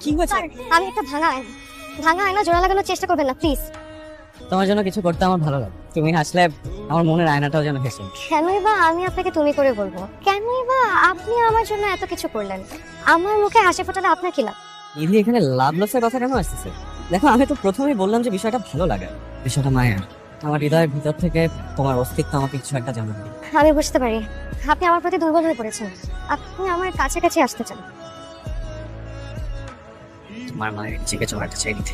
কি হয়েছে? আমি একটা ভাঙা আয়না জোড়া লাগানোর চেষ্টা করবেন না প্লিজ। তোমার জন্য কিছু করতে আমার ভালো লাগে। তুমি হাসলে আমার মনের আয়নাটাও যেন হেসে ওঠে। কেনই বা আমি আপনাকে তুমি করে বলবো? কেনই বা আপনি আমার জন্য এত কিছু করলেন? আমার মুখে হাসি ফোটালে আপনার কি লাভ? ইদি এখানে লাভ লসের কথা কেন আসতেছে? দেখো, আমি তো প্রথমেই বললাম যে বিষয়টা ভালো লাগে। বিষয়টা মায়ের। আমার হৃদয়ের ভিতর থেকে তোমার অস্তিত্ব আমাকে কিছু একটা জানাবে। আমি বুঝতে পারি আপনি আমার প্রতি দুর্বল হয়ে পড়েছেন। আপনি আমার কাছাকাছি আসতে চান। তোমার মায়ের চিকে চড়াটা চাই নিতে।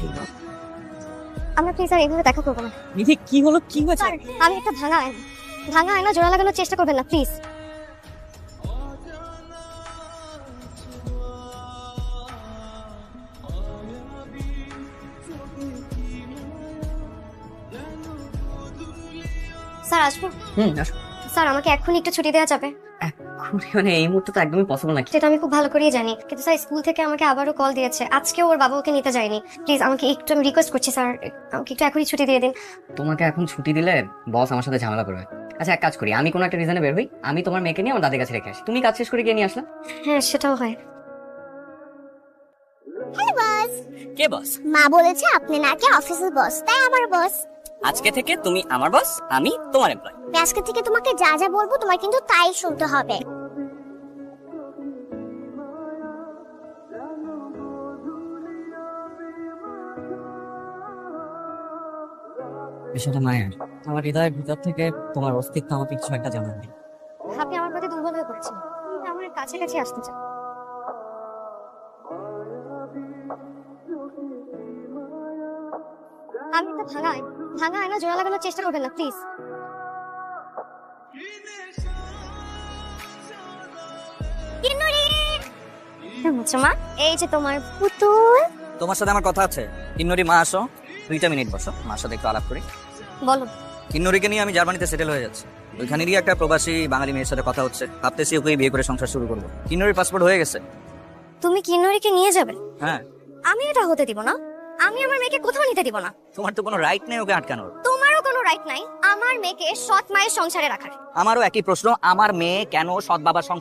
আমরা প্লিজ আর এইভাবে দেখা করবো না। নিধি, কি হলো? কি হয়েছে? আমি একটা ভাঙা আয়না জোড়া লাগানোর চেষ্টা করবেন না প্লিজ। স্যার আসবো? আসো। স্যার আমাকে এক্ষুনি একটু ছুটি দেওয়া যাবে? এক্ষুনি মানে এই মুহূর্তে তো একদমই পসিবল না। সেটা আমি খুব ভালো করেই জানি, কিন্তু স্যার স্কুল থেকে আমাকে আবারও কল দিয়েছে। আজকে ওর বাবা ওকে নিতে যায়নি। প্লিজ আমাকে একটু, আমি রিকোয়েস্ট করছি স্যার, আমাকে একটু এখনই ছুটি দিয়ে দিন। তোমাকে এখন ছুটি দিলে বস আমার সাথে ঝামেলা করবে। আচ্ছা, এক কাজ করি, আমি কোনো একটা রিজনে বের হই, আমি তোমার মেয়েকে নিয়ে আমার দাদির কাছে রেখে আসি, তুমি কাজ শেষ করে গিয়ে নিয়ে আসলে। হ্যাঁ সেটাও হয়। বস, কে বস? মা বলেছে আপনি নাকি অফিসের বস, তাই আমার বস। আজকে থেকে তুমি আমার বস, আমি তোমার এমপ্লয়। আজকে থেকে তোমাকে যা যা বলবো তোমার কিন্তু তাই শুনতে হবে। বিষয়টা মায়ের। আমার হৃদয়ের ভিতর থেকে তোমার অস্তিত্ব আমাকে কিছু একটা জানাবে। আপনি আমার প্রতি দুর্বল হয়ে পড়েছেন। আপনি আমার কাছাকাছি আসতে চান। আমি একটা ভাঙা আয়না জোড়া লাগানোর চেষ্টা করবেন না প্লিজ। মা, এই যে তোমার পুতুল। তোমার সাথে আমার কথা আছে। কিন্নরি, মা আসো, 2টা মিনিট বসো, মার সাথে একটু আলাপ করি। বলো। কিন্নরিকে নিয়ে আমি জার্মানিতে সেটেল হয়ে যাচ্ছি। ওইখানেরই একটা প্রবাসী বাঙালি মেয়ের সাথে কথা হচ্ছে, ভাবতেছি ওকেই বিয়ে করে সংসার শুরু করবো। কিন্নরির পাসপোর্ট হয়ে গেছে। তুমি কিন্নরিকে নিয়ে যাবে? হ্যাঁ। আমি এটা হতে দিব না। আমি আমার মেয়েকে কোথাও নিতে দিব না। তোমার তো কোনো রাইট নেই ওকে আটকানোর। তোমারও কোনো রাইট নাই আমার মেয়েকে সৎ মায়ের সংসারে রাখার। আমারও একই প্রশ্ন, আমার মেয়ে কেন সৎ বাবার সংসার